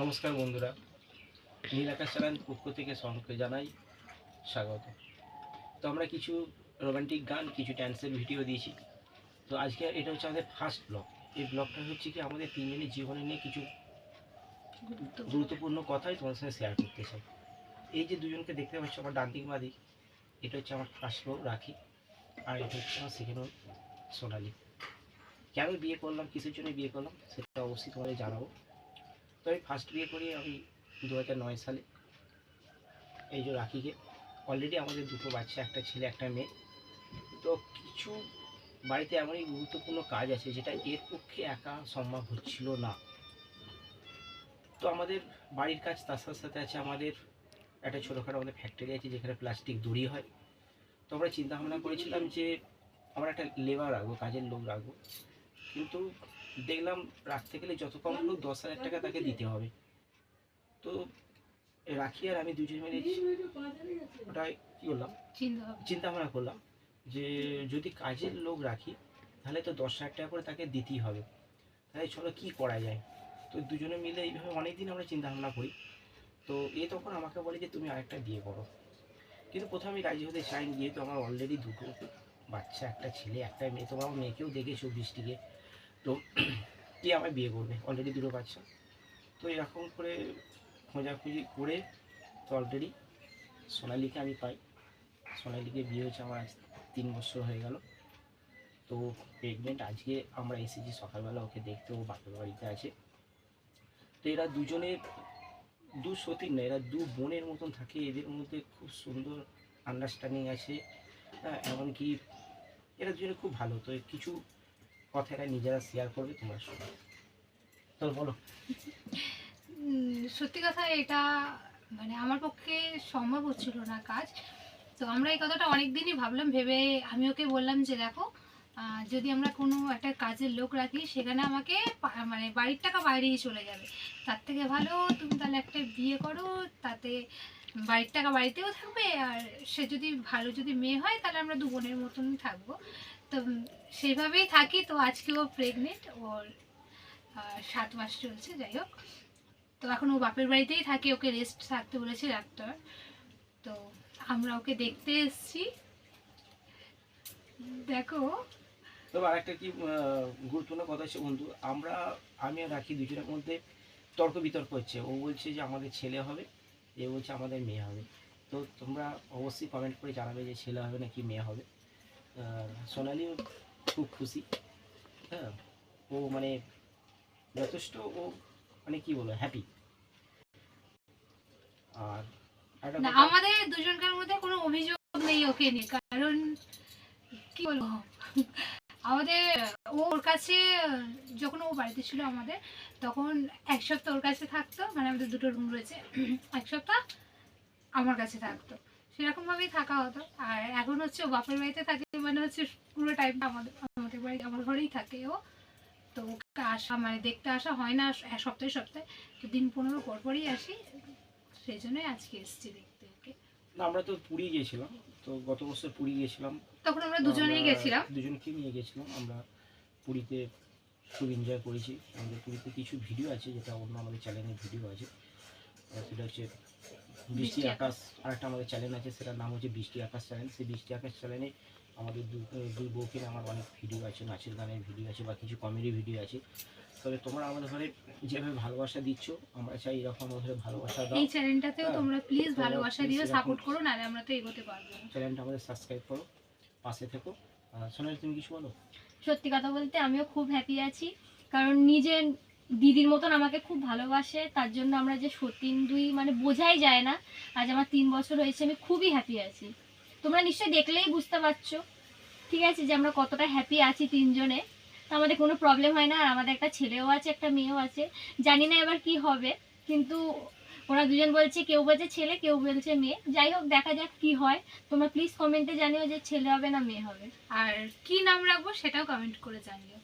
নমস্কার বন্ধুরা, নীল আকাশ চ্যানেল পক্ষ থেকে সকলকে জানাই স্বাগত। তো আমরা কিছু রোমান্টিক গান, কিছু ড্যান্সের ভিডিও দিয়েছি। তো আজকে এটা হচ্ছে আমাদের ফার্স্ট ব্লগ। এই ব্লগটা হচ্ছে কি আমাদের তিনজনের জীবনে নিয়ে কিছু গুরুত্বপূর্ণ কথাই তোমাদের সঙ্গে শেয়ার করতে চাই। এই যে দুজনকে দেখতে পাচ্ছ আমার ডান দিক বাদিক, এটা হচ্ছে আমার ফার্স্ট বউ রাখি, আর এটা হচ্ছে আমার সেকেন্ড বউ সোনালি। কেন বিয়ে করলাম, কিসের জন্য বিয়ে করলাম সেটা অবশ্যই তোমাদের জানাবো। তো আমি ফার্স্ট বিয়ে করি আমি 2009 সালে এই যে রাখিকে। অলরেডি আমাদের দুটো বাচ্চা, একটা ছেলে একটা মেয়ে। তো কিছু বাড়িতে এমনই গুরুত্বপূর্ণ কাজ আছে যেটা এর পক্ষে একা সম্ভব হচ্ছিল না। তো আমাদের বাড়ির কাজ, তার সাথে সাথে আছে আমাদের একটা ছোটোখাটো আমাদের ফ্যাক্টরি আছে যেখানে প্লাস্টিক দড়ি হয়। তো আমরা চিন্তা ভাবনা করেছিলাম যে আমরা একটা লেবার রাখবো, কাজের লোক রাখবো। কিন্তু দেখলাম রাখতে গেলে যত কম হোক 10,000 টাকা তাকে দিতে হবে। তো রাখি আর আমি দুজন মিলে ওটাই কী করলাম, চিন্তা ভাবনা করলাম যে যদি কাজের লোক রাখি তাহলে তো 10,000 টাকা করে তাকে দিতেই হবে। তাহলে চলো কী করা যায়। তো দুজনে মিলে এইভাবে অনেক দিন আমরা চিন্তা ভাবনা করি। তো তখন আমাকে বলে যে তুমি আরেকটা বিয়ে করো। কিন্তু প্রথমে আমি রাজি হতে চাইনি, যেহেতু আমার অলরেডি দুটো বাচ্চা, একটা ছেলে একটা মেয়ে। তোমার মেয়েকেও দেখেছো বৃষ্টিকে। তো কে আমায় বিয়ে করবে, অলরেডি দুটো বাচ্চা। তো এরকম করে খোঁজাখুঁজি করে তো অলরেডি সোনালিকে আমি পাই। সোনালিকে বিয়ে হয়েছে আমার আজ 3 বছর হয়ে গেল। তো প্রেগনেন্ট। আজকে আমরা এসেছি সকালবেলা ওকে দেখতে, ও বাপের বাড়িতে আছে। তো এরা দুজনের দু সতীর না, এরা দু বোনের মতন থাকে। এদের মধ্যে খুব সুন্দর আন্ডারস্ট্যান্ডিং আছে। হ্যাঁ, এমনকি এরা দুজনে খুব ভালো। তো কিছু কথা এরা নিজেরা শেয়ার করবে, তোমরা শোনো। তো বলো। সত্যি কথা, এটা মানে আমার পক্ষে সম্ভব হচ্ছিল না কাজ। তো আমরা এই কথাটা অনেক দিনই ভাবলাম, ভেবে আমি ওকে বললাম যে দেখো, যদি আমরা কোনো একটা কাজের লোক রাখি সেখানে আমাকে মানে বাড়ির টাকা বাইরেই চলে যাবে। তার থেকে ভালো তুমি তাহলে একটা বিয়ে করো, তাতে বাড়ির টাকা বাড়িতেও থাকবে, আর সে যদি ভালো যদি মেয়ে হয় তাহলে আমরা দু বোনের মতন থাকবো। তো সেইভাবেই থাকি। তো আজকেও প্রেগনেন্ট, ওর 7 মাস চলছে। যাই হোক, তো এখন ও বাপের বাড়িতেই থাকে, ওকে রেস্ট থাকতে বলেছে ডাক্তার। তো আমরা ওকে দেখতে এসেছি। দেখো, তো আরেকটা কি গুরুত্বপূর্ণ কথা হচ্ছে বন্ধু, আমি আর রাখি দুজনের মধ্যে তর্ক বিতর্ক হচ্ছে। ও বলছে যে আমাদের ছেলে হবে, এ বলছে আমাদের মেয়ে হবে। তো তোমরা অবশ্যই কমেন্ট করে জানাবে যে ছেলে হবে নাকি মেয়ে হবে। সোনালিও খুব খুশি। হ্যাঁ, ও মানে যথেষ্ট, ও মানে কি বলবো, হ্যাপি। আর না, আমাদের দুজনকার মধ্যে কোনো অভিযোগ নেই ওকে নিয়ে। কারণ কি বলবো, আমাদের ওর কাছে যখন ও বাড়িতে ছিল আমাদের, তখন 1 সপ্তাহ ওর কাছে থাকতো। মানে আমাদের দুটো রুম রয়েছে, 1 সপ্তাহ আমার কাছে থাকতো। সেরকম ভাবেই থাকা হতো। আর এখন হচ্ছে ও বাপের বাড়িতে থাকে, মানে হচ্ছে পুরো টাইমটা আমাদের বাড়ি, আমার ঘরেই থাকে ও। তো ওকে আসা মানে দেখতে আসা হয় না সপ্তাহে সপ্তাহে, তো দিন 15 পর পরই আসি। সেই জন্যই আজকে এসেছি দেখতে ওকে। না, আমরা তো পুরী গিয়েছিলাম। তো গত বছর পুরী গিয়েছিলাম, তখন আমরা দুজনেই গেছিলাম। দুজনকে নিয়ে গেছিলাম আমরা পুরীতে। খুব এনজয় করেছি। আমাদের পুরীতে কিছু ভিডিও আছে, যেটা অন্য আমাদের চ্যানেলের ভিডিও আছে। সেটা হচ্ছে বৃষ্টি আকাশ। আরেকটা আমাদের চ্যানেল আছে, সেটার নাম হচ্ছে বৃষ্টি আকাশ চ্যানেল। সেই বৃষ্টি আকাশ চ্যানেলে আমাদের দুই বউকে আমার অনেক ভিডিও আছে, নাচের গানের ভিডিও আছে, বা কিছু কমেডি ভিডিও আছে। তবে তোমরা আমাদের ঘরে যেভাবে ভালোবাসা দিচ্ছ, আমরা চাই এরকম আমাদের ভালোবাসা দাও। এই চ্যানেলটাতেও তোমরা প্লিজ ভালোবাসা দিও, সাপোর্ট করো, নাহলে আমরা তো এগোতে পারবো না। চ্যানেলটা আমাদের সাবস্ক্রাইব করো, পাশে থেকো। সোনালি, তুমি কিছু বলো। সত্যি কথা বলতে আমিও খুব হ্যাপি আছি, কারণ নিজের দিদির মতন আমাকে খুব ভালোবাসে। তার জন্য আমরা যে সতীন দুই মানে বোঝাই যায় না। আজ আমার 3 বছর হয়েছে, আমি খুবই হ্যাপি আছি। তোমরা নিশ্চয়ই দেখলেই বুঝতে পারছো, ঠিক আছে, যে আমরা কতটা হ্যাপি আছি তিনজনে। তো আমাদের কোনো প্রবলেম হয় না। আর আমাদের একটা ছেলেও আছে, একটা মেয়েও আছে। জানি না এবার কি হবে, কিন্তু ওরা দুজন বলছে, কেউ বলছে ছেলে, কেউ বলছে মেয়ে। যাই হোক, দেখা যাক কি হয়। তোমরা প্লিজ কমেন্টে জানিও যে ছেলে হবে না মেয়ে হবে, আর কি নাম রাখবো সেটাও কমেন্ট করে জানিও।